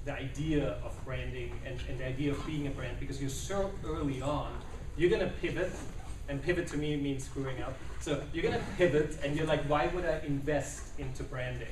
the idea of branding and the idea of being a brand, because you're so early on, you're gonna pivot, and pivot to me means screwing up. So you're gonna pivot and you're like, why would I invest into branding?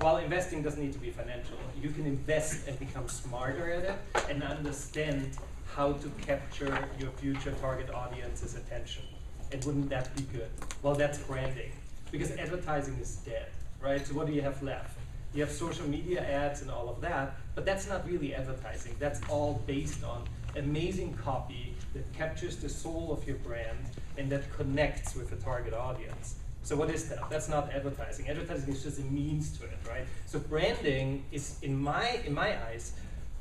Well, investing doesn't need to be financial. You can invest and become smarter at it and understand how to capture your future target audience's attention. And wouldn't that be good? Well, that's branding, because advertising is dead, right? So what do you have left? You have social media ads and all of that, but that's not really advertising. That's all based on amazing copy that captures the soul of your brand and that connects with the target audience. So what is that? That's not advertising. Advertising is just a means to it, right? So branding is, in my eyes,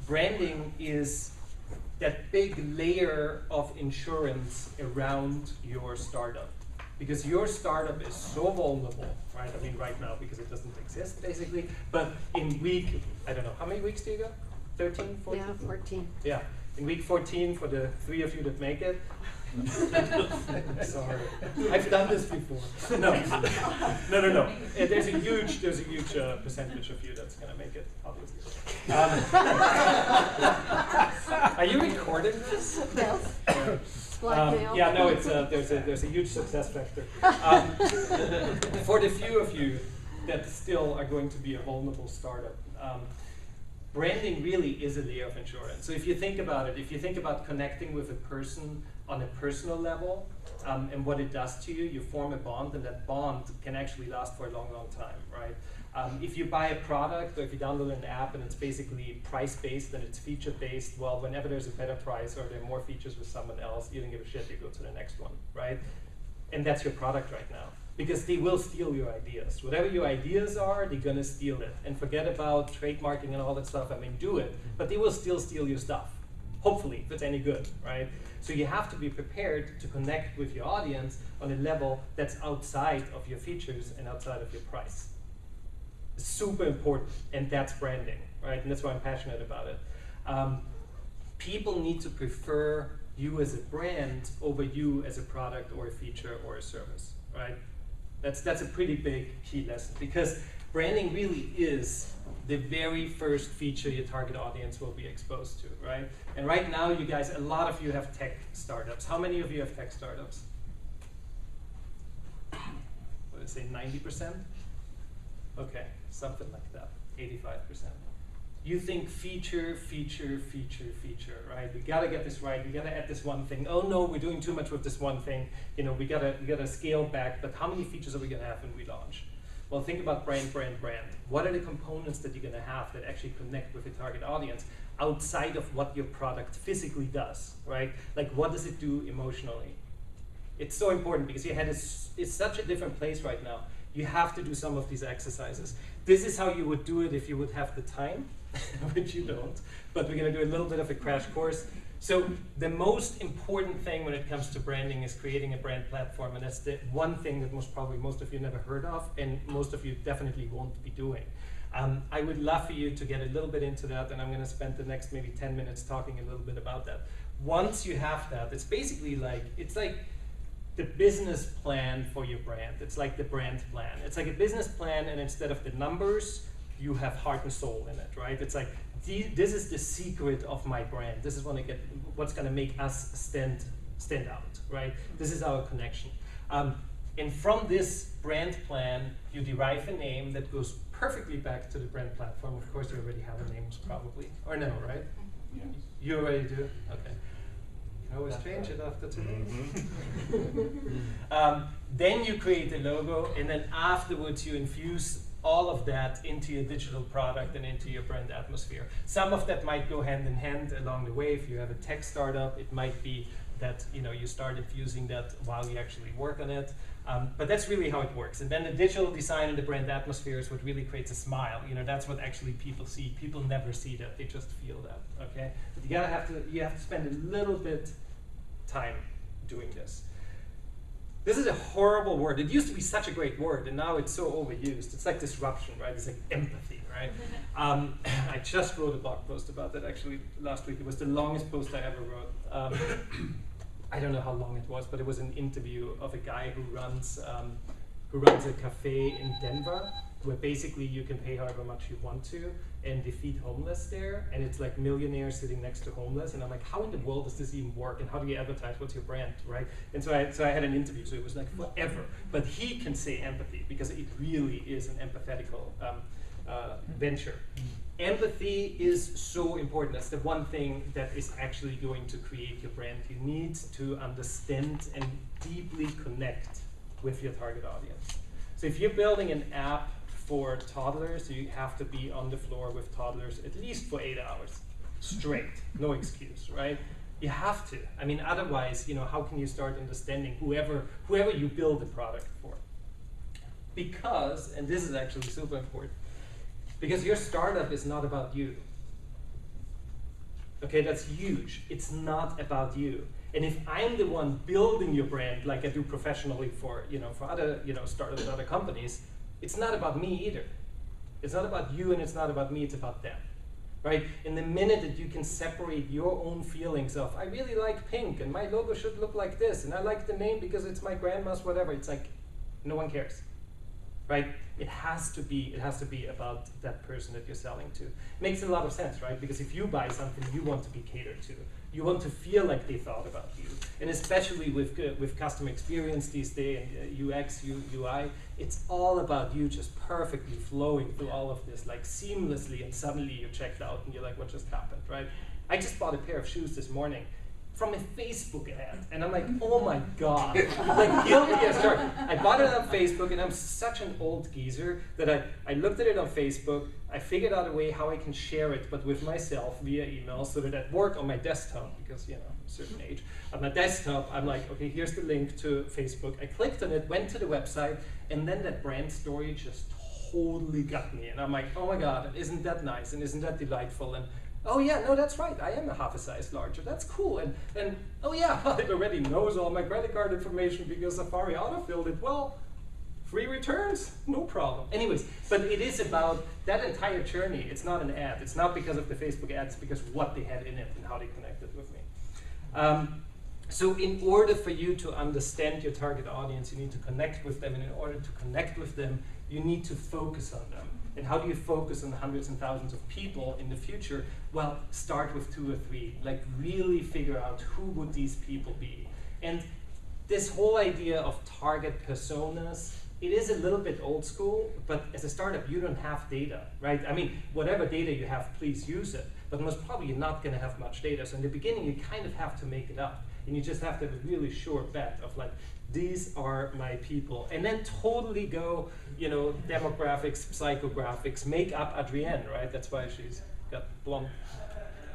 branding is that big layer of insurance around your startup. Because your startup is so vulnerable, right? I mean, right now, because it doesn't exist, basically. But in week, I don't know, how many weeks do you go? 13, 14? Yeah, 14. Yeah, in week 14, for the 3 of you that make it. Sorry, I've done this before. No. There's a huge percentage of you that's gonna make it, obviously. Are you recording this? Yes. Yeah, no, it's there's a huge success factor. For the few of you that still are going to be a vulnerable startup, branding really is a layer of insurance. So if you think about it, if you think about connecting with a person on a personal level, and what it does to you, you form a bond, and that bond can actually last for a long, long time, right? If you buy a product, or if you download an app and it's basically price-based and it's feature-based, well, whenever there's a better price or there are more features with someone else, you don't give a shit, you go to the next one, right? And that's your product right now. Because they will steal your ideas. Whatever your ideas are, they're gonna steal it. And forget about trademarking and all that stuff, I mean, do it, but they will still steal your stuff. Hopefully, if it's any good, right? So you have to be prepared to connect with your audience on a level that's outside of your features and outside of your price. It's super important, and that's branding, right? And that's why I'm passionate about it. People need to prefer you as a brand over you as a product or a feature or a service, right? That's a pretty big key lesson, because branding really is the very first feature your target audience will be exposed to, right? And right now, you guys, a lot of you have tech startups. How many of you have tech startups? What did I say, 90%? Okay, something like that, 85%. You think feature, right? We gotta get this right, we gotta add this one thing. Oh no, we're doing too much with this one thing. You know, we gotta scale back, but how many features are we gonna have when we launch? Well, think about brand. What are the components that you're gonna have that actually connect with your target audience outside of what your product physically does, right? Like, what does it do emotionally? It's so important, because your head is such a different place right now. You have to do some of these exercises. This is how you would do it if you would have the time, which you don't, but we're gonna do a little bit of a crash course. So the most important thing when it comes to branding is creating a brand platform, and that's the one thing that most of you never heard of, and most of you definitely won't be doing. I would love for you to get a little bit into that, and I'm gonna spend the next maybe 10 minutes talking a little bit about that. Once you have that, it's basically like, it's like the business plan for your brand. It's like the brand plan. It's like a business plan, and instead of the numbers, you have heart and soul in it, right? It's like, this is the secret of my brand. This is what's gonna make us stand out, right? This is our connection. And from this brand plan, you derive a name that goes perfectly back to the brand platform. Of course, you already have a name, probably, or no, right? Yes. You already do? Okay. I always change it after 2 days. Then you create a logo, and then afterwards you infuse all of that into your digital product and into your brand atmosphere. Some of that might go hand in hand along the way. If you have a tech startup, it might be that you start infusing that while you actually work on it. But that's really how it works. And then the digital design and the brand atmosphere is what really creates a smile. That's what actually people see. People never see that; they just feel that. Okay, but you have to spend a little bit time doing this. This is a horrible word. It used to be such a great word, and now it's so overused. It's like disruption, right? It's like empathy, right? I just wrote a blog post about that actually last week. It was the longest post I ever wrote. I don't know how long it was, but it was an interview of a guy who runs a cafe in Denver, where basically you can pay however much you want to, and they feed homeless there, and it's like millionaires sitting next to homeless, and I'm like, how in the world does this even work, and how do you advertise, what's your brand, right? And so I had an interview, so it was like forever, but he can say empathy, because it really is an empathetical venture. Empathy is so important. That's the one thing that is actually going to create your brand. You need to understand and deeply connect with your target audience. So if you're building an app for toddlers, you have to be on the floor with toddlers at least for 8 hours straight, no excuse, right? You have to. I mean, otherwise, you know, how can you start understanding whoever you build the product for? Because, and this is actually super important, because your startup is not about you. Okay, that's huge. It's not about you. And if I'm the one building your brand, like I do professionally for, you know, for other, you know, startups, other companies, it's not about me either. It's not about you, and it's not about me, it's about them, right? In the minute that you can separate your own feelings of, I really like pink, and my logo should look like this, and I like the name because it's my grandma's whatever, it's like, no one cares, right? It has to be about that person that you're selling to. Makes a lot of sense, right? Because if you buy something, you want to be catered to. You want to feel like they thought about you. And especially with customer experience these days, and UX, UI, it's all about you just perfectly flowing through all of this, like seamlessly, and suddenly you're checked out and you're like, what just happened, right? I just bought a pair of shoes this morning from a Facebook ad, and I'm like, oh my God, like guilty as charged. I bought it on Facebook, and I'm such an old geezer that I looked at it on Facebook, I figured out a way how I can share it, but with myself via email, so that at work on my desktop, because, you know, I'm a certain age, on my desktop, I'm like, okay, here's the link to Facebook. I clicked on it, went to the website, and then that brand story just totally got me. And I'm like, oh my God, isn't that nice, and isn't that delightful? And oh yeah, no, that's right, I am a half a size larger, that's cool. And oh yeah, it already knows all my credit card information because Safari autofilled it. Well, free returns, no problem. Anyways, but it is about that entire journey. It's not an ad. It's not because of the Facebook ads, because what they had in it and how they connected with me. So in order for you to understand your target audience, you need to connect with them. And in order to connect with them, you need to focus on them. And how do you focus on hundreds and thousands of people in the future? Well, start with 2 or 3. Like really figure out who would these people be. And this whole idea of target personas, it is a little bit old school, but as a startup, you don't have data, right? I mean, whatever data you have, please use it. But most probably you're not going to have much data. So in the beginning, you kind of have to make it up. And you just have to have a really sure bet of like, these are my people. And then totally go, you know, demographics, psychographics, make up Adrienne, right? That's why she's got blonde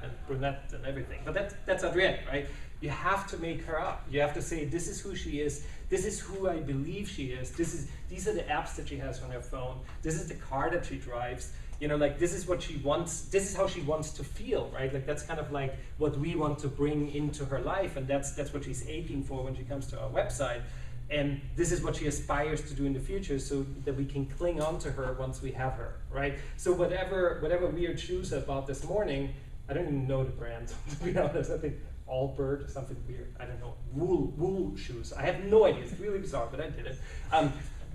and brunette and everything. But that's Adrienne, right? You have to make her up. You have to say, this is who she is. This is who I believe she is. These are the apps that she has on her phone. This is the car that she drives. You know, like this is what she wants, this is how she wants to feel, right? Like that's kind of like what we want to bring into her life, and that's what she's aching for when she comes to our website. And this is what she aspires to do in the future, so that we can cling on to her once we have her, right? So whatever weird shoes I bought this morning, I don't even know the brand, to be honest. I think Allbird or something weird, I don't know, wool shoes. I have no idea, it's really bizarre, but I did it.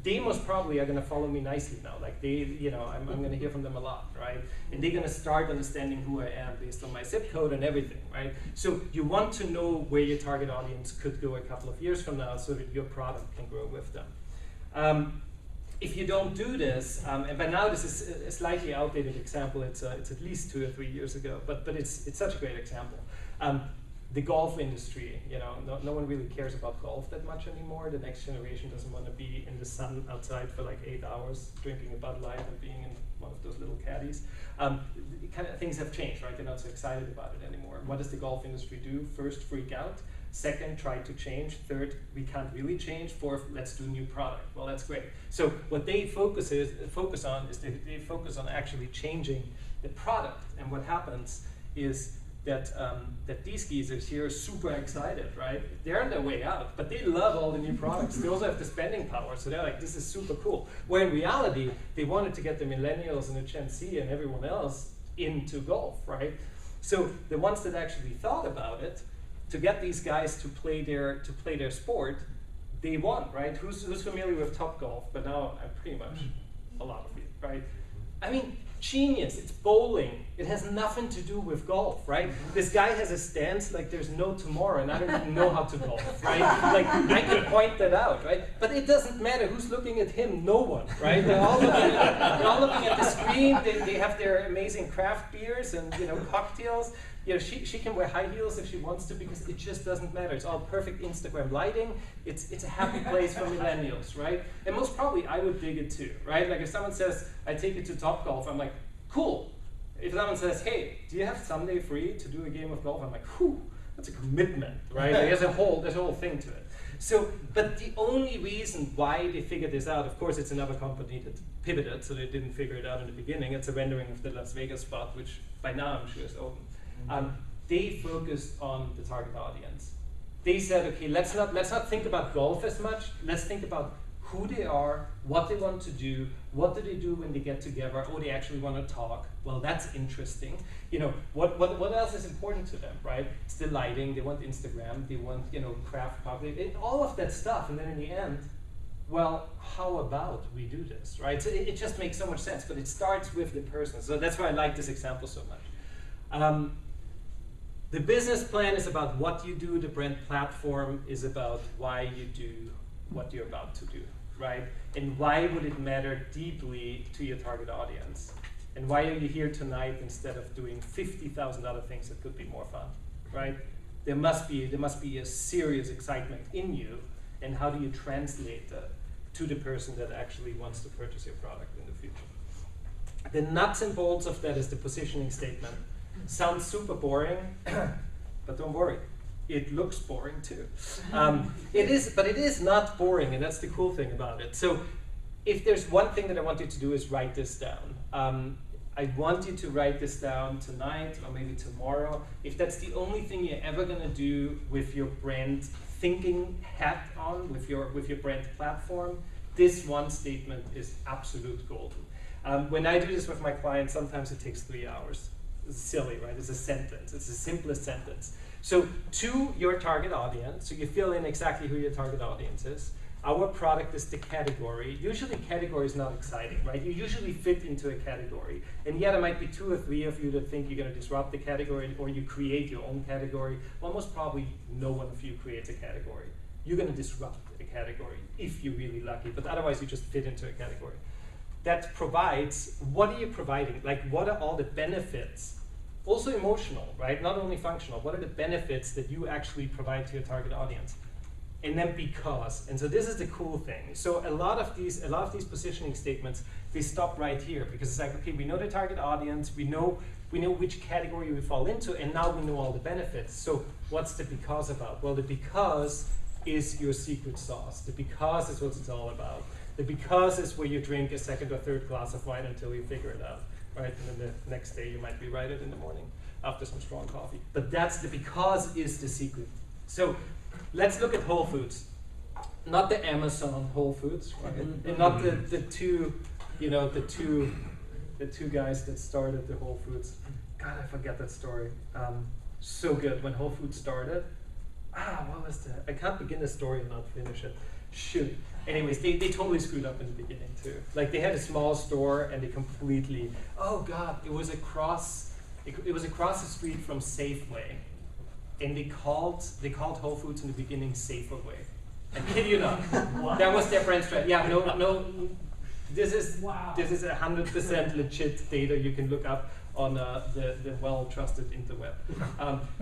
They most probably are going to follow me nicely now. Like they, you know, I'm going to hear from them a lot, right? And they're going to start understanding who I am based on my zip code and everything, right? So you want to know where your target audience could go a couple of years from now, so that your product can grow with them. If you don't do this, and by now this is a slightly outdated example. It's at least 2 or 3 years ago, but it's such a great example. The golf industry, you know, no one really cares about golf that much anymore. The next generation doesn't want to be in the sun outside for like 8 hours drinking a Bud Light and being in one of those little caddies. Kind of things have changed, right? They're not so excited about it anymore. What does the golf industry do? First, freak out. Second, try to change. Third, we can't really change. Fourth, let's do new product. Well, that's great. So what they focus on is they focus on actually changing the product. And what happens is that these geezers here are super excited, right? They're on their way out, but they love all the new products. They also have the spending power, so they're like, this is super cool. Where in reality, they wanted to get the millennials and the Gen Z and everyone else into golf, right? So the ones that actually thought about it, to get these guys to play their sport, they won, right? Who's familiar with Topgolf? But now I'm pretty much a lot of you, right? I mean, genius, it's bowling. It has nothing to do with golf, right? This guy has a stance like there's no tomorrow, and I don't even know how to golf, right? Like, I can point that out, right? But it doesn't matter who's looking at him, no one, right? They're all looking at the screen, they have their amazing craft beers and, you know, cocktails. You know, she can wear high heels if she wants to, because it just doesn't matter. It's all perfect Instagram lighting. It's a happy place for millennials, right? And most probably I would dig it too, right? Like if someone says, I take you to Topgolf, I'm like, cool. If someone says, hey, do you have Sunday free to do a game of golf? I'm like, whew, that's a commitment, right? Like, there's a whole thing to it. So, but the only reason why they figured this out, of course, it's another company that pivoted, so they didn't figure it out in the beginning. It's a rendering of the Las Vegas spot, which by now I'm sure is open. They focused on the target audience. They said, okay, let's not think about golf as much. Let's think about who they are, what they want to do, what do they do when they get together. Oh, they actually want to talk. Well, that's interesting. You know, what else is important to them, right? It's the lighting. They want Instagram. They want, you know, craft pop, all of that stuff. And then in the end, well, how about we do this, right? So it just makes so much sense. But it starts with the person. So that's why I like this example so much. The business plan is about what you do. The brand platform is about why you do what you're about to do, right? And why would it matter deeply to your target audience? And why are you here tonight instead of doing 50,000 other things that could be more fun, right? There must be a serious excitement in you, and how do you translate that to the person that actually wants to purchase your product in the future? The nuts and bolts of that is the positioning statement. Sounds super boring, but don't worry, it looks boring too. It is not boring, and that's the cool thing about it. So if there's one thing that I want you to do is write this down. I want you to write this down tonight or maybe tomorrow. If that's the only thing you're ever gonna do with your brand thinking hat on, with your brand platform, this one statement is absolute golden. When I do this with my clients, sometimes it takes 3 hours. It's silly, right? It's a sentence. It's the simplest sentence. So to your target audience, so you fill in exactly who your target audience is. Our product is the category. Usually category is not exciting, right? You usually fit into a category. And yeah, there might be 2 or 3 of you that think you're gonna disrupt the category, or you create your own category. Well, most probably no one of you creates a category. You're gonna disrupt a category if you're really lucky, but otherwise you just fit into a category. That provides, what are you providing? Like, what are all the benefits? Also emotional, right? Not only functional. What are the benefits that you actually provide to your target audience? And then because, and so this is the cool thing. So a lot of these positioning statements, they stop right here, because it's like, okay, we know the target audience, we know which category we fall into, and now we know all the benefits. So what's the because about? Well, the because is your secret sauce. The because is what it's all about. The because is where you drink a 2nd or 3rd glass of wine until you figure it out, right? And then the next day you might be right in the morning after some strong coffee. But that's the because is the secret. So let's look at Whole Foods. Not the Amazon Whole Foods, right? And not the two guys that started the Whole Foods. God, I forget that story. So good. When Whole Foods started, what was that? I can't begin the story and not finish it. Shoot. Anyways, they totally screwed up in the beginning too. Like, they had a small store and they completely, oh God, it was across the street from Safeway. And they called Whole Foods in the beginning Saferway. I kid you not. That was their brand strategy. Yeah, no. This is 100% legit data you can look up on the well-trusted interweb.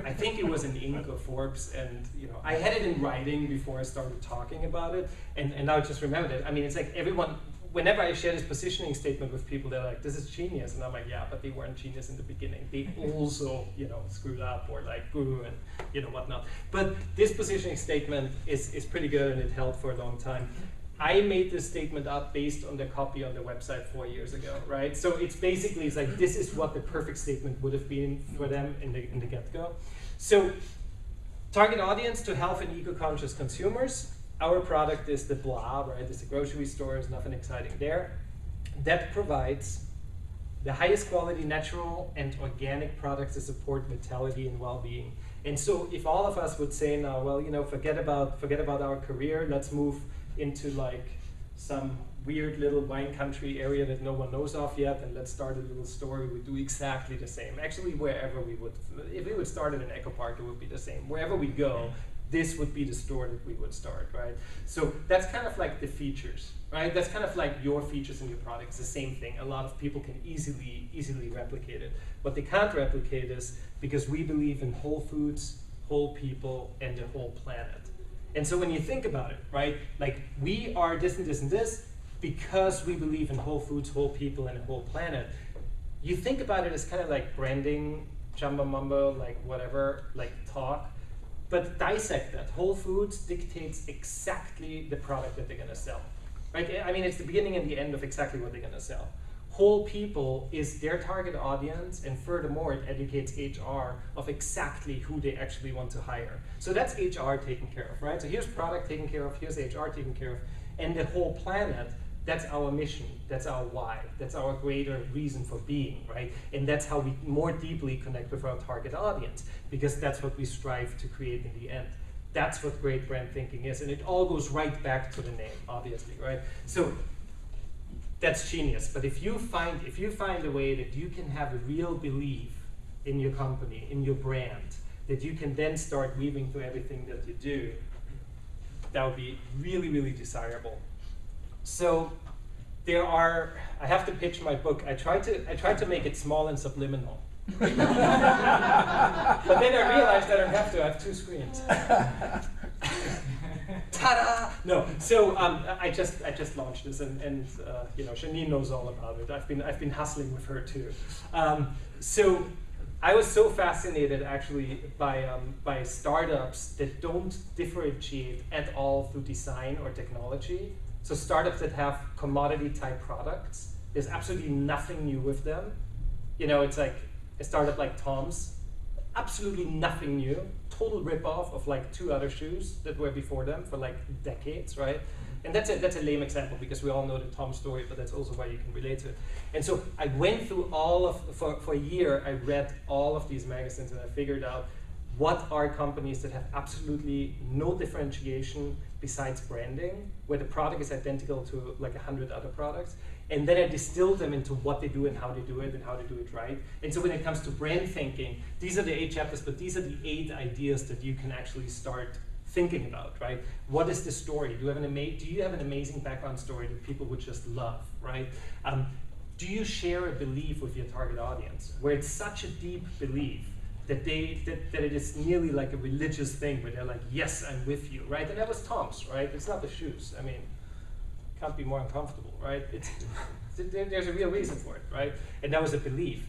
I think it was in Inc. or Forbes, and I had it in writing before I started talking about it, and now I just remembered it. I mean, it's like everyone. Whenever I share this positioning statement with people, they're like, "This is genius," and I'm like, "Yeah, but they weren't genius in the beginning. They also, screwed up or like grew and whatnot." But this positioning statement is pretty good, and it held for a long time. I made this statement up based on the copy on the website 4 years ago, right? So it's like this is what the perfect statement would have been for them in the get-go. So, target audience to health and eco-conscious consumers. Our product is the blah, right? It's the grocery stores, nothing exciting there. That provides the highest quality natural and organic products to support vitality and well-being. And so if all of us would say now, well, forget about our career, let's move into like some weird little wine country area that no one knows of yet, and let's start a little store. We would do exactly the same. Actually, wherever we would, if we would start in an eco park, it would be the same. Wherever we go, this would be the store that we would start, right? So that's kind of like the features, right? That's kind of like your features in your product. It's the same thing. A lot of people can easily replicate it. What they can't replicate is because we believe in whole foods, whole people, and the whole planet. And so when you think about it, right, like we are this and this and this because we believe in whole foods, whole people, and the whole planet. You think about it as kind of like branding, jumbo mumbo, like whatever, like talk. But dissect that. Whole Foods dictates exactly the product that they're going to sell. Right? I mean, it's the beginning and the end of exactly what they're going to sell. Whole People is their target audience, and furthermore, it educates HR of exactly who they actually want to hire. So that's HR taken care of, right? So here's product taken care of, here's HR taken care of, and the whole planet, that's our mission, that's our why, that's our greater reason for being, right? And that's how we more deeply connect with our target audience, because that's what we strive to create in the end. That's what great brand thinking is, and it all goes right back to the name, obviously, right? So that's genius. But if you find a way that you can have a real belief in your company, in your brand, that you can then start weaving through everything that you do, that would be really desirable. So there are, I have to pitch my book. I tried to make it small and subliminal. But then I realized I don't have to. I have 2 screens. Ta-da! No. So I just launched this, and you know, Janine knows all about it. I've been hustling with her too. So I was so fascinated actually by startups that don't differentiate at all through design or technology. So startups that have commodity type products, there's absolutely nothing new with them. You know, it's like a startup like Tom's, absolutely nothing new, total ripoff of like 2 other shoes that were before them for like decades, right? And that's a lame example because we all know the Tom story, but that's also why you can relate to it. And so I went through for a year, I read all of these magazines and I figured out what are companies that have absolutely no differentiation besides branding, where the product is identical to like 100 other products. And then I distilled them into what they do and how they do it and how they do it right. And so when it comes to brand thinking, these are the 8 chapters, but these are the 8 ideas that you can actually start thinking about, right? What is the story? Do you have an amazing background story that people would just love, right? Do you share a belief with your target audience where it's such a deep belief that it is nearly like a religious thing where they're like, yes, I'm with you, right? And that was Tom's, right? It's not the shoes. I mean, can't be more uncomfortable, right? There's a real reason for it, right? And that was a belief.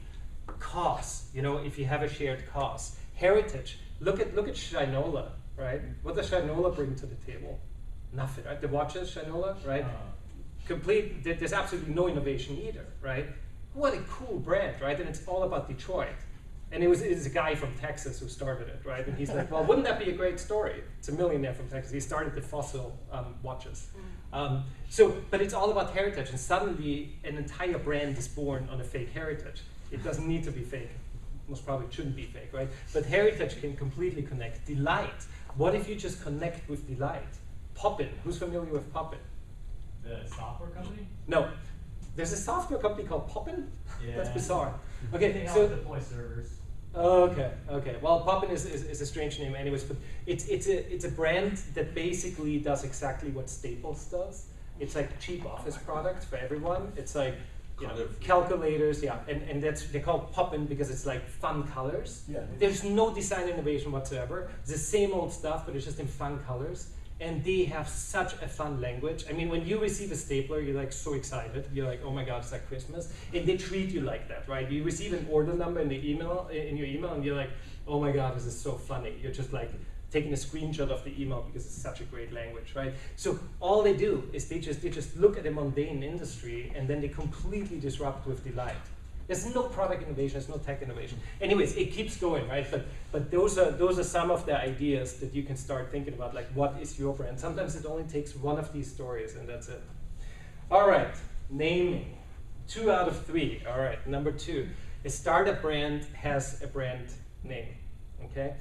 Cause, you know, if you have a shared cause. Heritage, look at Shinola, right? What does Shinola bring to the table? Nothing, right? The watches, Shinola, right? Complete, there's absolutely no innovation either, right? What a cool brand, right? And it's all about Detroit. And it's a guy from Texas who started it, right? And he's like, well, wouldn't that be a great story? It's a millionaire from Texas. He started the Fossil watches. But it's all about heritage, and suddenly an entire brand is born on a fake heritage. It doesn't need to be fake. Most probably shouldn't be fake, right? But heritage can completely connect. Delight. What if you just connect with delight? Poppin. Who's familiar with Poppin? The software company? No. There's a software company called Poppin? Yeah. That's bizarre. They Okay, help so deploy servers. okay. Well, Poppin is a strange name, anyways. But it's a brand that basically does exactly what Staples does. It's like cheap office products for everyone. It's like calculators, yeah, and they're called Poppin because it's like fun colors. Yeah. There's no design innovation whatsoever. It's the same old stuff, but it's just in fun colors. And they have such a fun language. I mean, when you receive a stapler, you're like so excited. You're like, oh my God, it's like Christmas. And they treat you like that, right? You receive an order number in your email, and you're like, oh my God, this is so funny. You're just like taking a screenshot of the email because it's such a great language, right? So all they do is they just look at a mundane industry and then they completely disrupt with delight. There's no product innovation, there's no tech innovation. Anyways, it keeps going, right? But those are some of the ideas that you can start thinking about, like what is your brand? Sometimes it only takes one of these stories and that's it. All right, naming. 2 out of 3. All right, number 2. A startup brand has a brand name, okay?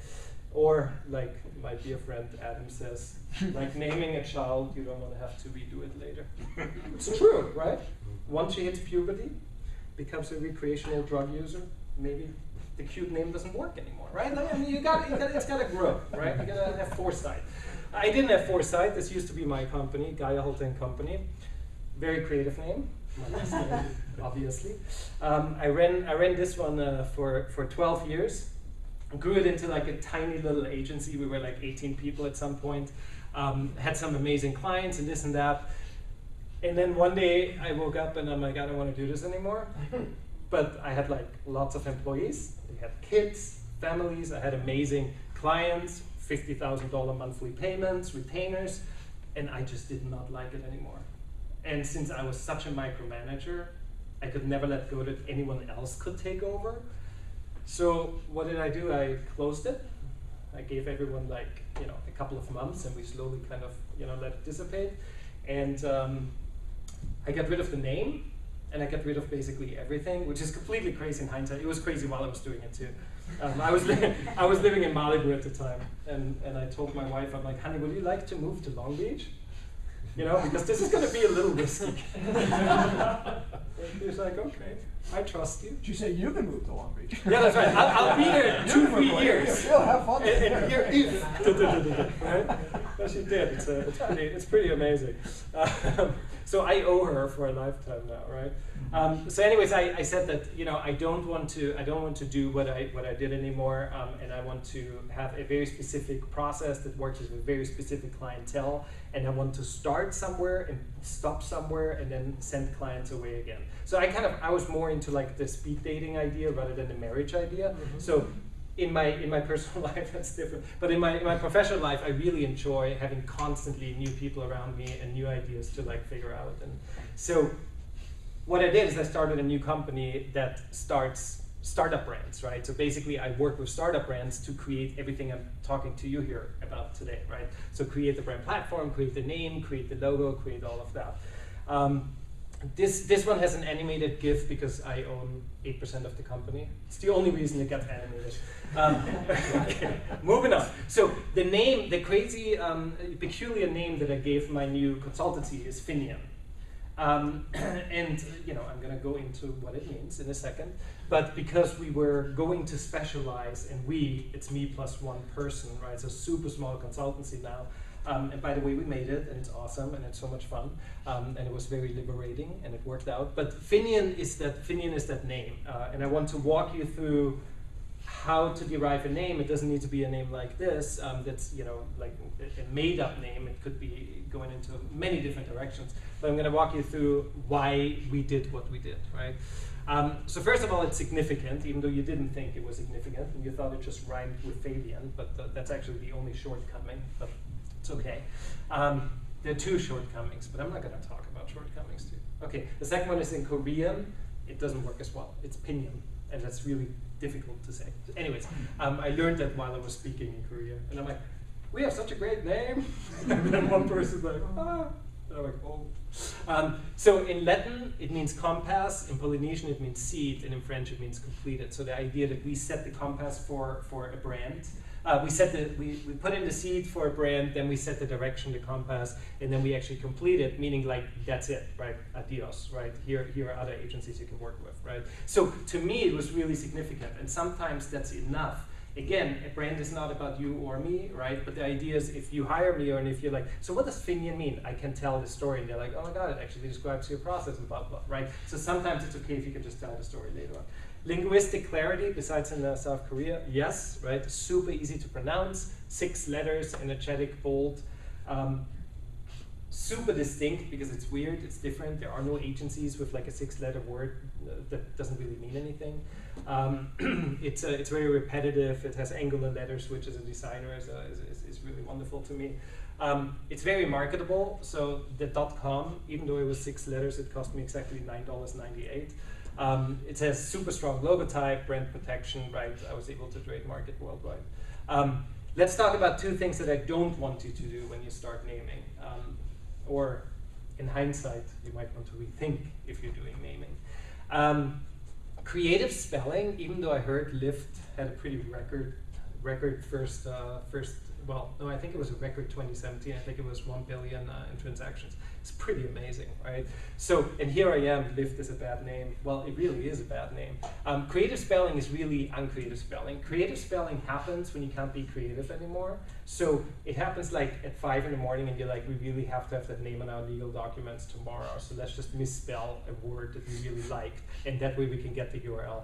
Or, like my dear friend Adam says, like naming a child, you don't want to have to redo it later. It's true, right? Once she hits puberty, becomes a recreational drug user, maybe the cute name doesn't work anymore, right? I mean, it's got to grow, right? You got to have foresight. I didn't have foresight. This used to be my company, Gaia Holte & Company. Very creative name, my last name, obviously. I ran this one for 12 years. Grew it into like a tiny little agency. We were like 18 people at some point. Had some amazing clients and this and that. And then one day I woke up and I'm like, I don't want to do this anymore. But I had like lots of employees. They had kids, families. I had amazing clients, $50,000 monthly payments, retainers, and I just did not like it anymore. And since I was such a micromanager, I could never let go that anyone else could take over. So what did I do? I closed it. I gave everyone like, a couple of months, and we slowly kind of, let it dissipate. And I got rid of the name, and I got rid of basically everything, which is completely crazy in hindsight. It was crazy while I was doing it too. I was living in Malibu at the time, and I told my wife, I'm like, honey, would you like to move to Long Beach? Because this is going to be a little risky. She was like, okay, I trust you. She said you can move to Long Beach. Yeah, that's right. I'll be there 2-3 years. You'll have fun. And here is, right? Well, she did. It's pretty amazing. So I owe her for a lifetime now, right? So anyways, I said that I don't want to do what I did anymore, and I want to have a very specific process that works with a very specific clientele, and I want to start somewhere and stop somewhere and then send clients away again. So I was more into like the speed dating idea rather than the marriage idea. Mm-hmm. So in my personal life, that's different. But in my professional life, I really enjoy having constantly new people around me and new ideas to like figure out. And so what I did is I started a new company that starts startup brands, right? So basically I work with startup brands to create everything I'm talking to you here about today, right? So create the brand platform, create the name, create the logo, create all of that. This one has an animated GIF because I own 8% of the company. It's the only reason it got animated. Okay, moving on. So the name, the crazy, peculiar name that I gave my new consultancy is Fabian. And I'm going to go into what it means in a second. But because we were going to specialize, and it's me plus one person, right? It's a super small consultancy now. And by the way, we made it, and it's awesome, and it's so much fun, and it was very liberating, and it worked out. But Fabian is that name, and I want to walk you through how to derive a name. It doesn't need to be a name like this. That's like a made-up name. It could be going into many different directions. But I'm going to walk you through why we did what we did, right? So first of all, it's significant, even though you didn't think it was significant, and you thought it just rhymed with Fabian. But that's actually the only shortcoming. But it's okay. There are two shortcomings, but I'm not going to talk about shortcomings too. Okay, the second one is in Korean. It doesn't work as well. It's pinyin, and that's really difficult to say. So anyways, I learned that while I was speaking in Korea, and I'm like, we have such a great name. And then one person's like, ah. And I'm like, oh. So in Latin, it means compass. In Polynesian, it means seed, and in French, it means completed. So the idea that we set the compass for a brand. We put in the seed for a brand, then we set the direction, the compass, and then we actually complete it, meaning like that's it, right? Adios, right? Here are other agencies you can work with, right? So to me, it was really significant, and sometimes that's enough. Again, a brand is not about you or me, right? But the idea is if you hire me, or if you're like, so what does Fabian mean? I can tell the story, and they're like, oh my God, it actually describes your process and blah, blah, right? So sometimes it's okay if you can just tell the story later on. Linguistic clarity, besides in South Korea, yes, right? Super easy to pronounce, 6 letters, energetic, bold. Super distinct because it's weird, it's different. There are no agencies with like a 6-letter word that doesn't really mean anything. It's very repetitive. It has angular letters, which as a designer is really wonderful to me. It's very marketable. So the .com, even though it was 6 letters, it cost me exactly $9.98. It has super strong logo type, brand protection, right? I was able to trademark it worldwide. Let's talk about 2 things that I don't want you to do when you start naming. Or in hindsight, you might want to rethink if you're doing naming. Creative spelling, even though I heard Lyft had a pretty record first, well, no, I think it was a record 2017. I think it was 1 billion in transactions. It's pretty amazing, right? So, and here I am, Lyft is a bad name. Well, it really is a bad name. Creative spelling is really uncreative spelling. Creative spelling happens when you can't be creative anymore. So it happens like at 5 in the morning and you're like, we really have to have that name on our legal documents tomorrow. So let's just misspell a word that we really liked, and that way we can get the URL.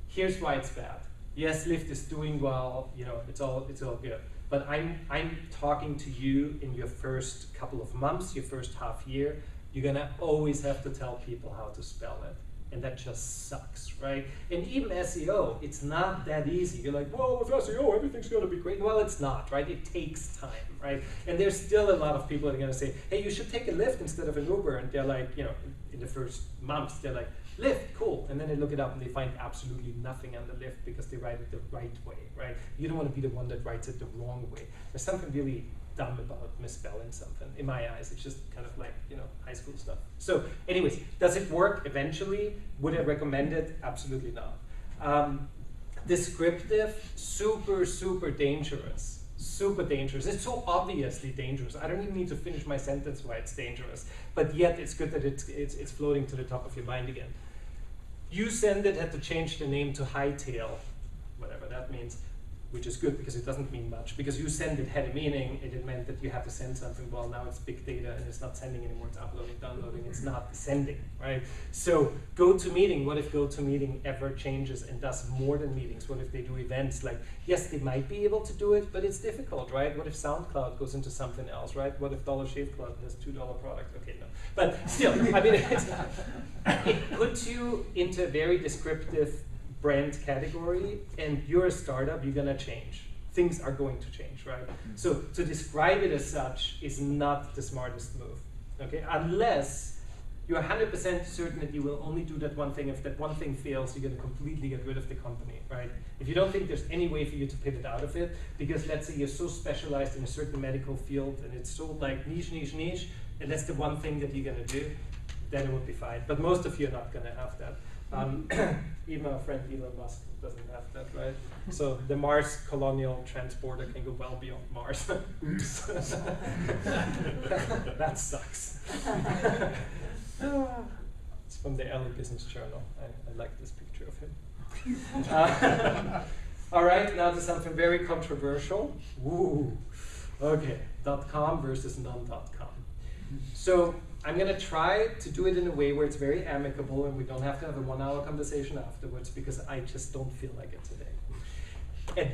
Here's why it's bad. Yes, Lyft is doing well, you know, it's all good. But I'm talking to you in your first couple of months, your first half year. You're gonna always have to tell people how to spell it. And that just sucks, right? And even SEO, it's not that easy. You're like, well, with SEO, everything's gonna be great. Well, it's not, right? It takes time, right? And there's still a lot of people that are gonna say, hey, you should take a Lyft instead of an Uber. And they're like, you know, in the first months, they're like, Lyft, cool. And then they look it up and they find absolutely nothing on the Lyft because they write it the right way, right? You don't want to be the one that writes it the wrong way. There's something really dumb about misspelling something. In my eyes, it's just kind of like, you know, high school stuff. So anyways, does it work eventually? Would I recommend it? Absolutely not. Descriptive, super, super dangerous. Super dangerous. It's so obviously dangerous. I don't even need to finish my sentence why it's dangerous. But yet it's good that it's floating to the top of your mind again. You send it had to change the name to Hightail, whatever that means, which is good because it doesn't mean much. Because you send it had a meaning, it meant that you had to send something. Well, now it's big data and it's not sending anymore, it's uploading, downloading, it's not sending, right? So GoToMeeting, what if GoToMeeting ever changes and does more than meetings? What if they do events? Like, yes, they might be able to do it, but it's difficult, right? What if SoundCloud goes into something else, right? What if Dollar Shave Club has $2 product? Okay, no. But still, I mean, it puts you into a very descriptive brand category, and you're a startup, you're gonna change. Things are going to change, right? So to describe it as such is not the smartest move, okay? Unless you're 100% certain that you will only do that one thing. If that one thing fails, you're gonna completely get rid of the company, right? If you don't think there's any way for you to pivot out of it, because let's say you're so specialized in a certain medical field and it's so like niche, and that's the one thing that you're gonna do, then it would be fine. But most of you are not gonna have that. Even our friend Elon Musk doesn't have that, right? So the Mars Colonial Transporter can go well beyond Mars. Oops. That sucks. It's from the LA Business Journal. I like this picture of him. All right, now to something very controversial. Woo. Okay, .com versus non.com. So I'm going to try to do it in a way where it's very amicable and we don't have to have a 1-hour conversation afterwards because I just don't feel like it today. A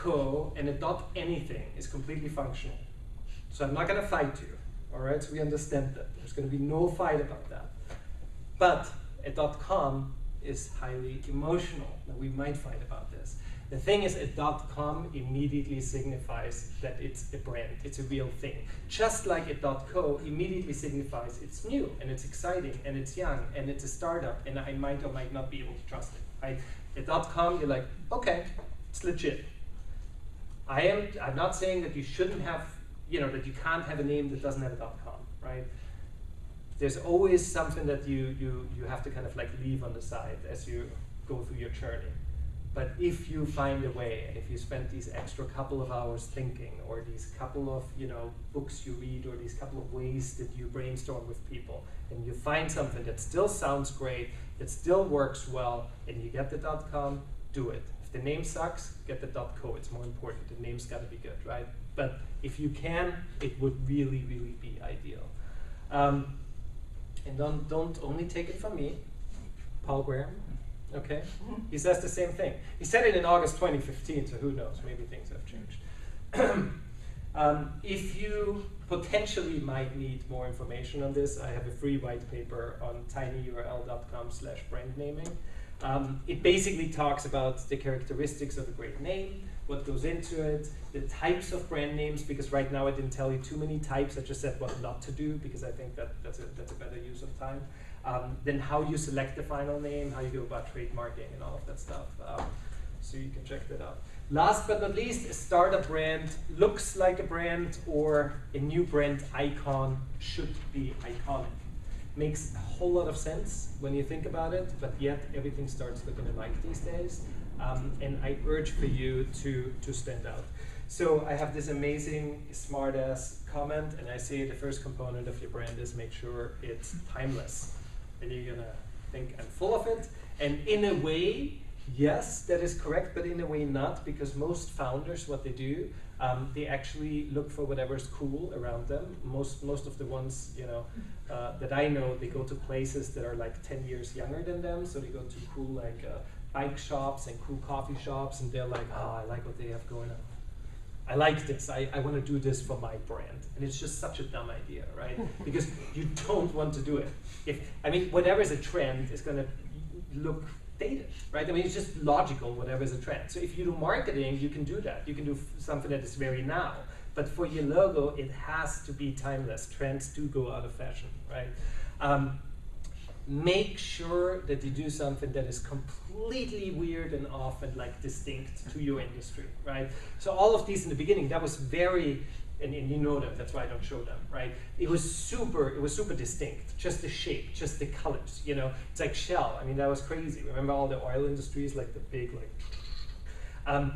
.co and a .anything is completely functional. So I'm not going to fight you, all right? So we understand that. There's going to be no fight about that. But a .com is highly emotional, and we might fight about this. The thing is, a .com immediately signifies that it's a brand, it's a real thing. Just like a .co immediately signifies it's new, and it's exciting, and it's young, and it's a startup, and I might or might not be able to trust it, right? A .com, you're like, okay, it's legit. I'm not saying that you shouldn't have, you know, that you can't have a name that doesn't have a .com, right? There's always something that you have to kind of like leave on the side as you go through your journey. But if you find a way, and if you spend these extra couple of hours thinking, or these couple of books you read, or these couple of ways that you brainstorm with people, and you find something that still sounds great, that still works well, and you get the .com, do it. If the name sucks, get the .co. It's more important. The name's got to be good, right? But if you can, it would really, really be ideal. And don't only take it from me, Paul Graham. Okay, he says the same thing. He said it in August 2015, so who knows, maybe things have changed. If you potentially might need more information on this, I have a free white paper on tinyurl.com/brand naming. It basically talks about the characteristics of a great name, what goes into it, the types of brand names, because right now I didn't tell you too many types, I just said what not to do, because I think that's a better use of time. Then how you select the final name, how you go about trademarking and all of that stuff. So you can check that out. Last but not least, a startup brand looks like a brand, or a new brand icon should be iconic. Makes a whole lot of sense when you think about it, but yet everything starts looking alike these days. and I urge for you to stand out. So I have this amazing smart-ass comment, and I say the first component of your brand is make sure it's timeless. And you're gonna think I'm full of it, and in a way, yes, that is correct, but in a way not, because most founders, what they do, they actually look for whatever's cool around them. Most of the ones, you know, that I know, they go to places that are like 10 years younger than them, so they go to cool like bike shops and cool coffee shops, and they're like, oh, I like what they have going on. I like this, I want to do this for my brand. And it's just such a dumb idea, right? Because you don't want to do it. I mean, whatever is a trend is gonna look dated, right? I mean, it's just logical, whatever is a trend. So if you do marketing, you can do that. You can do something that is very now. But for your logo, it has to be timeless. Trends do go out of fashion, right? Make sure that you do something that is completely weird and off and like distinct to your industry, right? So all of these in the beginning, that was very, and you know them, that's why I don't show them, right? It was super distinct, just the shape, just the colors, you know? It's like Shell, I mean, that was crazy. Remember all the oil industries, like the big, like,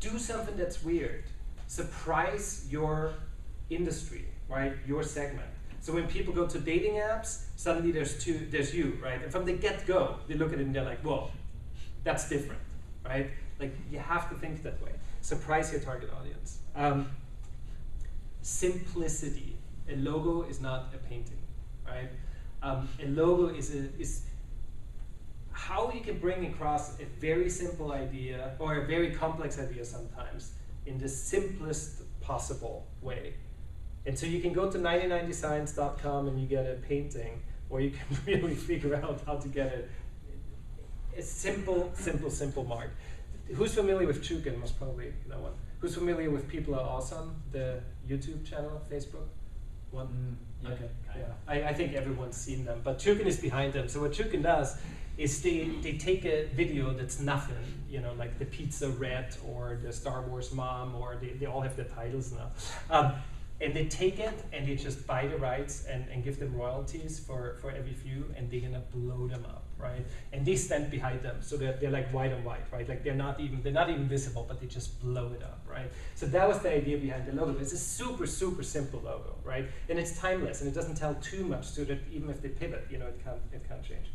do something that's weird. Surprise your industry, right? Your segment. So when people go to dating apps, suddenly there's you, right? And from the get-go, they look at it and they're like, whoa, that's different, right? Like, you have to think that way. Surprise your target audience. Simplicity. A logo is not a painting, right? A logo is how you can bring across a very simple idea, or a very complex idea sometimes, in the simplest possible way. And so you can go to 99designs.com and you get a painting, or you can really figure out how to get a simple mark. Who's familiar with Chukin? Most probably no one. Who's familiar with People Are Awesome, the YouTube channel, Facebook? One? Yeah, okay. Yeah. I think everyone's seen them, but Chukin is behind them. So what Chukin does is they take a video that's nothing, you know, like the Pizza Rat or the Star Wars Mom, or they all have their titles now. And they take it and they just buy the rights and give them royalties for every view, and they're gonna blow them up, right? And they stand behind them, so they're like white on white, right? Like they're not even visible, but they just blow it up, right? So that was the idea behind the logo. It's a super simple logo, right? And it's timeless, and it doesn't tell too much, so that even if they pivot, you know, it can't change.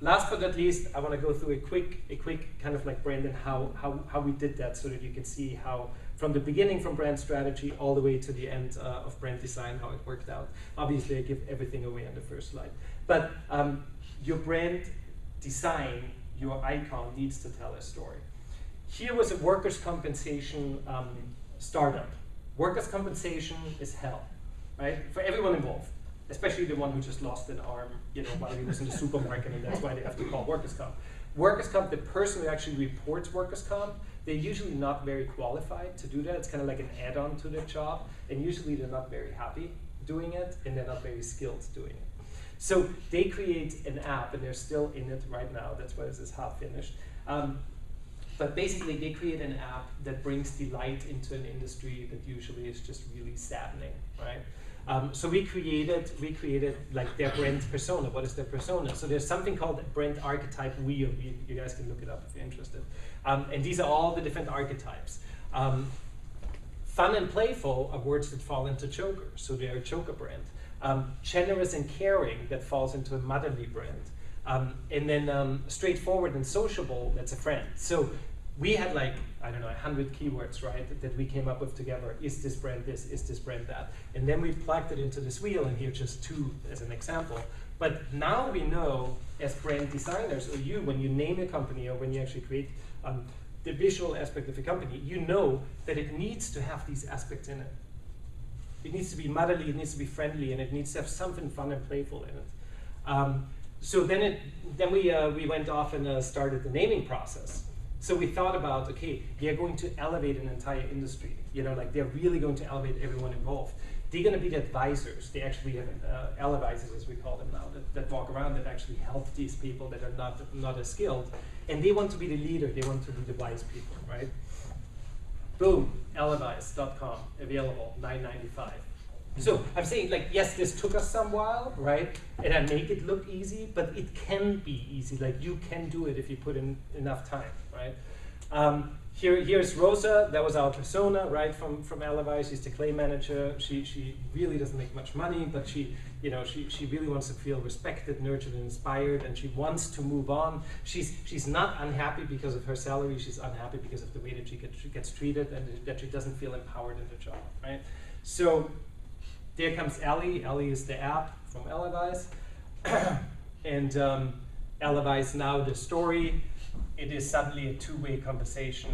Last but not least, I want to go through a quick kind of like brand and how we did that, so that you can see how from the beginning, from brand strategy all the way to the end of brand design, how it worked out. Obviously, I give everything away on the first slide. But your brand design, your icon needs to tell a story. Here was a workers' compensation startup. Workers' compensation is hell, right? For everyone involved. Especially the one who just lost an arm, you know, while he was in the supermarket, and that's why they have to call workers' comp. Workers' comp, the person who actually reports workers' comp, they're usually not very qualified to do that. It's kind of like an add-on to their job, and usually they're not very happy doing it, and they're not very skilled doing it. So they create an app, and they're still in it right now. That's why this is half finished. But basically, they create an app that brings delight into an industry that usually is just really saddening, right? So we created like their brand persona. What is their persona? So there's something called the brand archetype wheel. You guys can look it up if you're interested. And these are all the different archetypes. Fun and playful are words that fall into choker, so they're a choker brand. Generous and caring, that falls into a motherly brand. And then straightforward and sociable, that's a friend. So we had like, I don't know, 100 keywords, right, that we came up with together. Is this brand this? Is this brand that? And then we plugged it into this wheel, and here just two as an example. But now we know, as brand designers, or you, when you name a company, or when you actually create the visual aspect of a company, you know that it needs to have these aspects in it. It needs to be motherly, it needs to be friendly, and it needs to have something fun and playful in it. So then we went off and started the naming process. So we thought about, okay, they're going to elevate an entire industry. You know, like they're really going to elevate everyone involved. They're going to be the advisors. They actually have advisors, as we call them now, that walk around, that actually help these people that are not as skilled. And they want to be the leader. They want to be the wise people, right? Boom, elevise.com, available, $9.95. So I'm saying, like, yes, this took us some while, right? And I make it look easy, but it can be easy. Like, you can do it if you put in enough time, right? Here's Rosa. That was our persona, right, from LAFI. She's the clay manager. She really doesn't make much money, but she really wants to feel respected, nurtured, and inspired, and she wants to move on. She's not unhappy because of her salary. She's unhappy because of the way that she gets treated and that she doesn't feel empowered in her job, right? So there comes Ellie. Ellie is the app from LAFI, and LAFI is now the story. It is suddenly a two-way conversation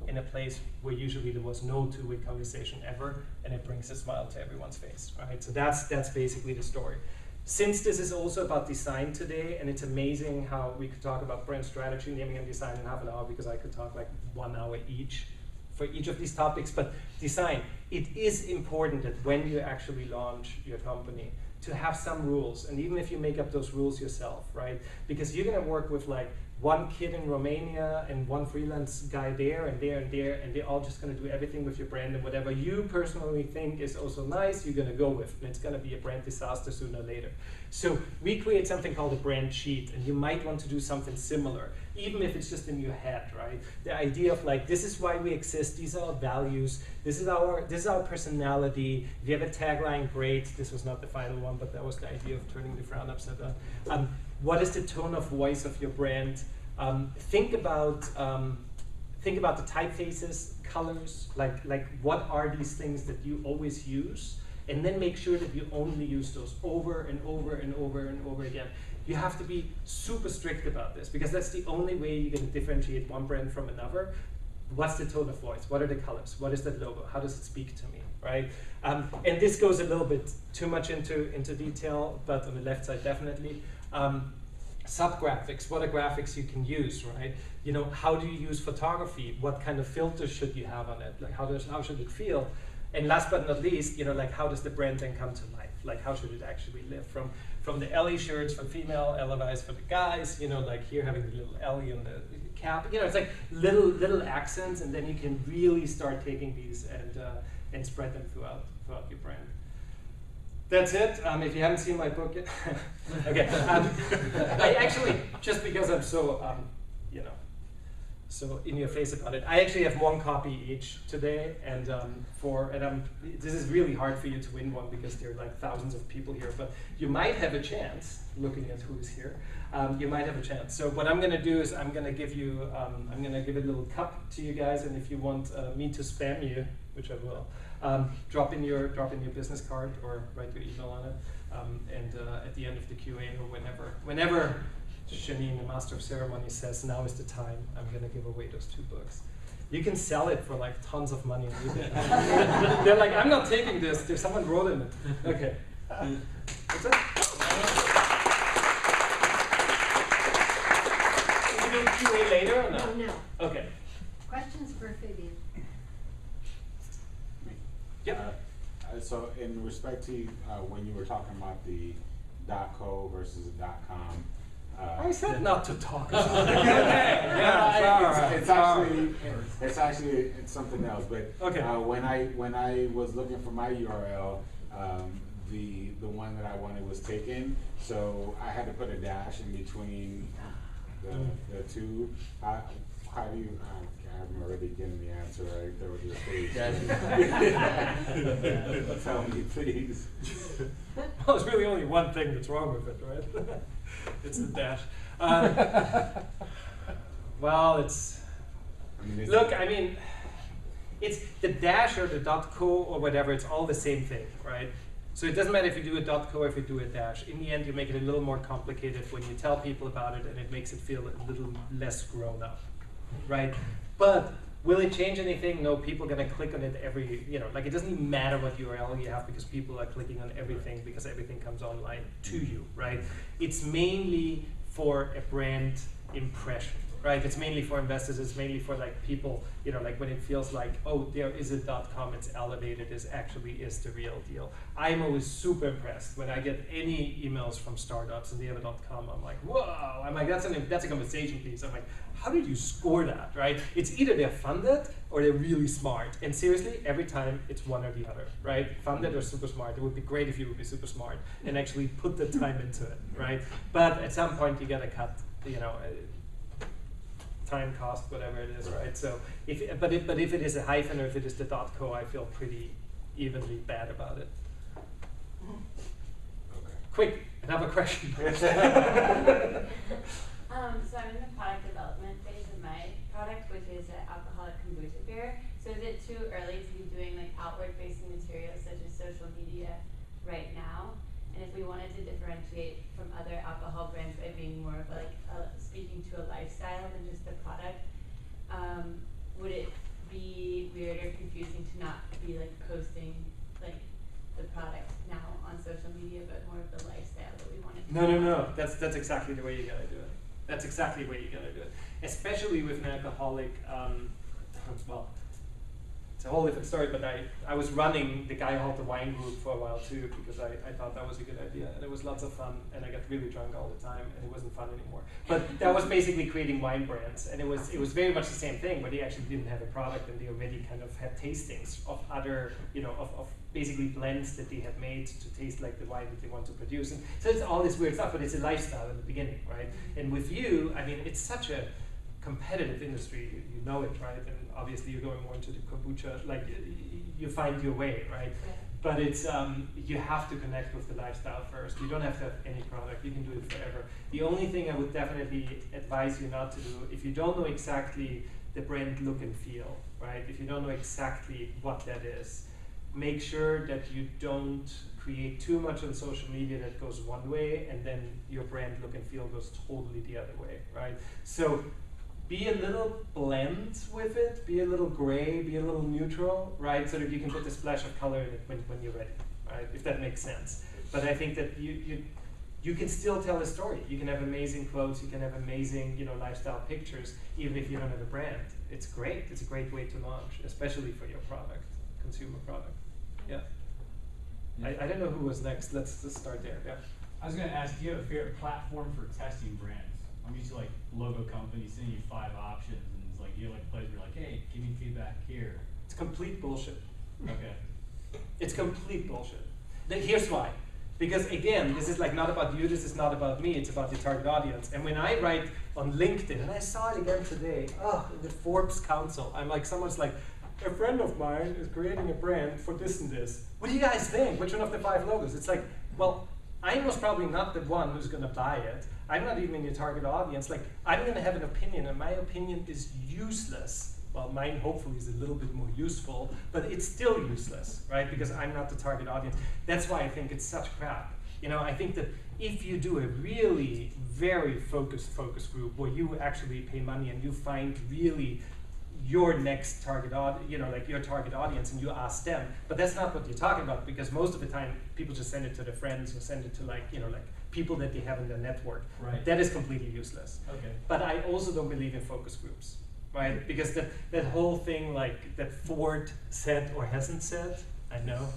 in a place where usually there was no two-way conversation ever, and it brings a smile to everyone's face, right? So that's basically the story. Since this is also about design today, and it's amazing how we could talk about brand strategy, naming and design in half an hour, because I could talk like 1 hour each for each of these topics, but design, it is important that when you actually launch your company, to have some rules, and even if you make up those rules yourself, right? Because you're gonna work with like one kid in Romania and one freelance guy there and there and there, and they're all just gonna do everything with your brand, and whatever you personally think is also nice, you're gonna go with, and it's gonna be a brand disaster sooner or later. So we create something called a brand sheet, and you might want to do something similar, even if it's just in your head, right? The idea of like, this is why we exist, these are our values, this is our personality. If you have a tagline, great. This was not the final one, but that was the idea of turning the frown upside down. What is the tone of voice of your brand? Think about the typefaces, colors, like what are these things that you always use, and then make sure that you only use those over and over and over and over again. You have to be super strict about this, because that's the only way you're going to differentiate one brand from another. What's the tone of voice? What are the colors? What is that logo? How does it speak to me, right? And this goes a little bit too much into detail, but on the left side, definitely. Sub-graphics, what are graphics you can use, right? You know, how do you use photography? What kind of filters should you have on it? Like, how should it feel? And last but not least, you know, like, how does the brand then come to life? Like, how should it actually live? From the Ellie shirts for female, LAFIs for the guys, you know, like here having the little Ellie on the cap, you know, it's like little accents, and then you can really start taking these and spread them throughout your brand. That's it. If you haven't seen my book yet, okay. I actually, just because I'm so, you know, so in your face about it, I actually have 1 copy each today, and this is really hard for you to win one because there are like thousands of people here, but you might have a chance, looking at who's here, you might have a chance. So what I'm gonna do is I'm gonna give a little cup to you guys, and if you want me to spam you, which I will, drop in your business card or write your email on it, and at the end of the QA or whenever Janine, the master of ceremony, says now is the time, I'm gonna give away those 2 books. You can sell it for like tons of money on eBay. They're like, I'm not taking this, there's someone wrote in it. Okay. That's it. Can you do QA later or no? No. Okay. Questions for Fabian? Yep. So in respect to when you were talking about the .co versus the .com, I said not to talk about it. It's actually something else. But okay. When I was looking for my URL, the one that I wanted was taken, so I had to put a dash in between the two. How do you? I'm already getting the answer right there with your face. Tell me, please. Well, there's really only one thing that's wrong with it, right? It's the dash. Well, it's. Look, I mean, it's the dash or the .co or whatever. It's all the same thing, right? So it doesn't matter if you do a .co or if you do a dash. In the end, you make it a little more complicated when you tell people about it, and it makes it feel a little less grown up, right? But will it change anything? No, people are gonna click on it every, you know, like it doesn't even matter what URL you have because people are clicking on everything because everything comes online to you, right? It's mainly for a brand impression, right? It's mainly for investors, it's mainly for like people, you know, like when it feels like, oh, there is a .com, it's elevated, this actually is the real deal. I'm always super impressed when I get any emails from startups and they have a .com, I'm like, whoa, I'm like, that's a conversation piece. I'm like, how did you score that, right? It's either they're funded or they're really smart. And seriously, every time it's one or the other, right? Funded or super smart. It would be great if you would be super smart and actually put the time into it, right? But at some point you gotta cut, you know, time cost, whatever it is, Right. right? So but if it is a hyphen or if it is the .co, I feel pretty evenly bad about it. Okay. Quick, another question. So I'm in the product development phase of my product, which is an alcoholic kombucha beer. So is it too early to be doing like outward facing materials such as social media right now? And if we wanted to differentiate from other alcohol brands by being more of like speaking to a lifestyle than just the product, would it be weird or confusing to not be like posting like the product now on social media, but more of the lifestyle that we wanted to No. That's exactly the way you gotta do it. That's exactly the way you gotta do it. Especially with an alcoholic, well, it's a whole different story, but I was running the Guy Halter Wine Group for a while too, because I thought that was a good idea, and it was lots of fun, and I got really drunk all the time, and it wasn't fun anymore. But that was basically creating wine brands, and it was very much the same thing, but they actually didn't have a product, and they already kind of had tastings of other, of basically blends that they had made to taste like the wine that they want to produce. And so it's all this weird stuff, but it's a lifestyle in the beginning, right? And with you, I mean, it's such a competitive industry, you know it, right? And obviously you're going more into the kombucha, like you find your way, right? But it's, you have to connect with the lifestyle first. You don't have to have any product, you can do it forever. The only thing I would definitely advise you not to do, if you don't know exactly the brand look and feel, right? If you don't know exactly what that is, make sure that you don't create too much on social media that goes one way and then your brand look and feel goes totally the other way, right? So be a little blend with it, be a little gray, be a little neutral, right? So that you can put a splash of color in it when you're ready, right? If that makes sense. But I think that you can still tell a story. You can have amazing quotes, you can have amazing, lifestyle pictures, even if you don't have a brand. It's great. It's a great way to launch, especially for your product, consumer product. Yeah. I don't know who was next. Let's just start there. Yeah. I was going to ask, do you have a favorite platform for testing brands? I'm used to like logo companies sending you 5 options, and it's like you have like a place where you're like, hey, give me feedback here. It's complete bullshit. Okay. It's complete bullshit. Here's why. Because again, this is like not about you, this is not about me, it's about the target audience. And when I write on LinkedIn, and I saw it again today, in the Forbes Council, I'm like, someone's like, a friend of mine is creating a brand for this and this. What do you guys think? Which one of the 5 logos? It's like, well, I'm most probably not the one who's gonna buy it. I'm not even in your target audience. Like, I'm gonna have an opinion, and my opinion is useless. Well, mine hopefully is a little bit more useful, but it's still useless, right? Because I'm not the target audience. That's why I think it's such crap. I think that if you do a really very focus group where you actually pay money and you find really your next target audience, like your target audience, and you ask them, but that's not what you're talking about, because most of the time people just send it to their friends or send it to like people that they have in their network. Right. That is completely useless. Okay. But I also don't believe in focus groups, right? Because that whole thing, like that Ford said or hasn't said, I know,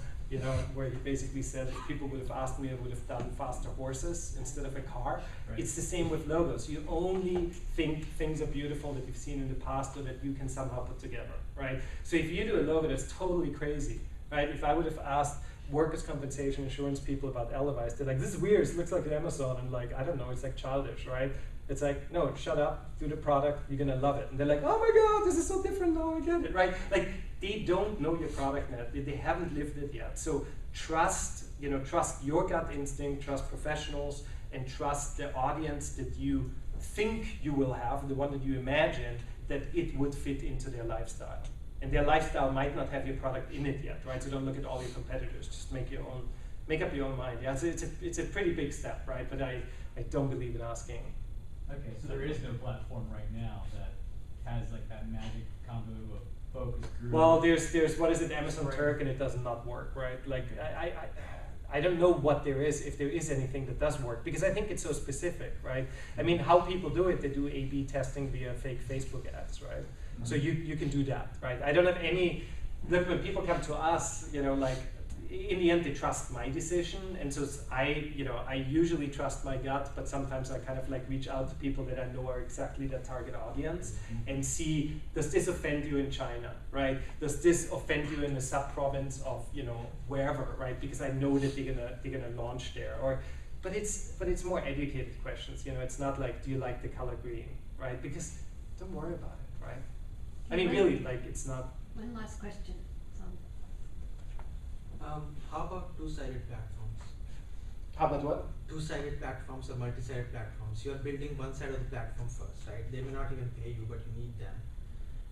where he basically said if people would have asked me, I would have done faster horses instead of a car. Right. It's the same with logos. You only think things are beautiful that you've seen in the past or that you can somehow put together, right? So if you do a logo that's totally crazy, right? If I would have asked workers' compensation insurance people about LAFI, they're like, this is weird, it looks like an Amazon. I'm like, I don't know, it's like childish, right? It's like, no, shut up, do the product, you're gonna love it. And they're like, oh my God, this is so different now, I get it, right? Like, they don't know your product yet, they haven't lived it yet. So trust your gut instinct, trust professionals, and trust the audience that you think you will have, the one that you imagine, that it would fit into their lifestyle. And their lifestyle might not have your product in it yet, right? So don't look at all your competitors, just make up your own mind. Yeah, so it's a pretty big step, right? But I don't believe in asking. Okay, so there is no platform right now that has like that magic combo of focus group. Well, there's what is it, Amazon Turk, and it does not work, right? Like I don't know what there is, if there is anything that does work, because I think it's so specific, right? I mean, how people do it, they do A/B testing via fake Facebook ads, right? Mm-hmm. So you can do that, right? I don't have any. Look, when people come to us, like in the end they trust my decision, and so I usually trust my gut, but sometimes I kind of like reach out to people that I know are exactly their target audience, and see, does this offend you in China, right? Does this offend you in the sub-province of wherever, right? Because I know that they're gonna launch there, but it's more educated questions. It's not like, do you like the color green, right? Because don't worry about it, right? I mean, really, like, it's not. One last question. So, How about two-sided platforms? How about what? Two-sided platforms or multi-sided platforms. You are building one side of the platform first, right? They may not even pay you, but you need them.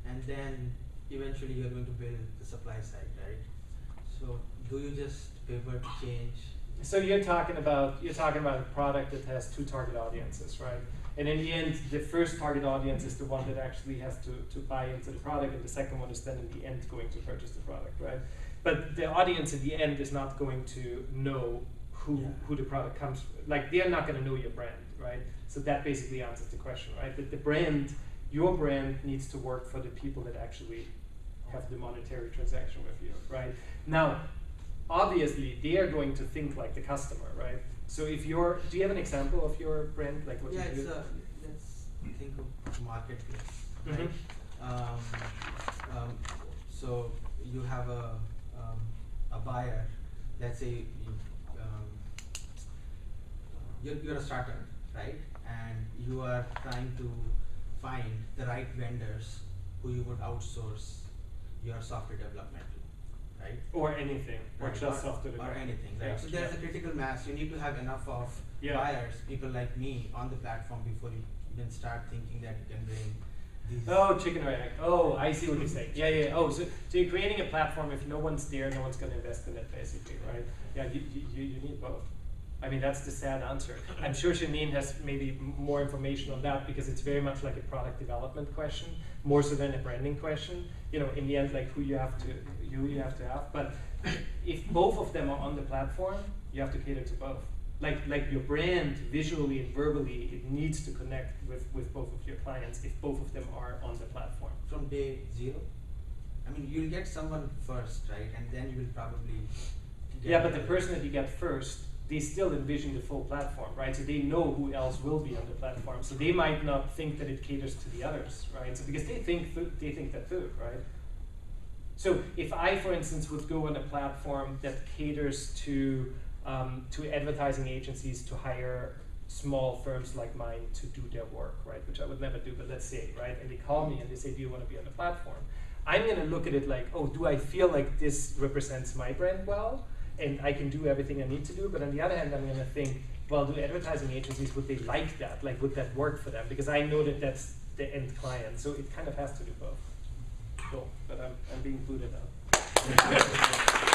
And then eventually you're going to build the supply side, right? So do you just pivot, change? So you're talking about a product that has two target audiences, right? And in the end, the first target audience is the one that actually has to buy into the product, and the second one is then in the end going to purchase the product, right? But the audience in the end is not going to know who the product comes from. Like, they're not going to know your brand, right? So that basically answers the question, right? That the brand, your brand, needs to work for the people that actually have the monetary transaction with you, right? Now, obviously, they are going to think like the customer, right? So if you're, do you have an example of your brand, like what Yeah, you it's do? let's think of marketplace, Mhm. right? So you have a buyer. Let's say you're a startup, right? And you are trying to find the right vendors who you would outsource your software development to, right? Or anything, or Right, just software or development. anything, right? Yeah. So there's a critical mass. You need to have enough of Yeah. buyers, people like me, on the platform before you even start thinking that you can bring these. Oh, chicken or egg. Oh, I see what you're saying. Yeah, yeah. Oh, so you're creating a platform. If no one's there, no one's going to invest in it, basically, right? Yeah, you need both. I mean, that's the sad answer. I'm sure Janine has maybe more information on that, because it's very much like a product development question, more so than a branding question. You know, in the end, like who you have to have. But if both of them are on the platform, you have to cater to both. Like your brand, visually and verbally, it needs to connect with both of your clients if both of them are on the platform. From day zero? I mean, you'll get someone first, right? And then you will probably get Yeah, but the other- person that you get first, they still envision the full platform, right? So they know who else will be on the platform. So they might not think that it caters to the others, right? So because they think that too, right? So if I, for instance, would go on a platform that caters to advertising agencies to hire small firms like mine to do their work, right? Which I would never do, but let's say, right? And they call me and they say, do you want to be on the platform? I'm going to look at it like, oh, do I feel like this represents my brand well? And I can do everything I need to do. But on the other hand, I'm going to think, well, do advertising agencies, would they like that? Like, would that work for them? Because I know that that's the end client. So it kind of has to do both. Cool. But I'm being booted out.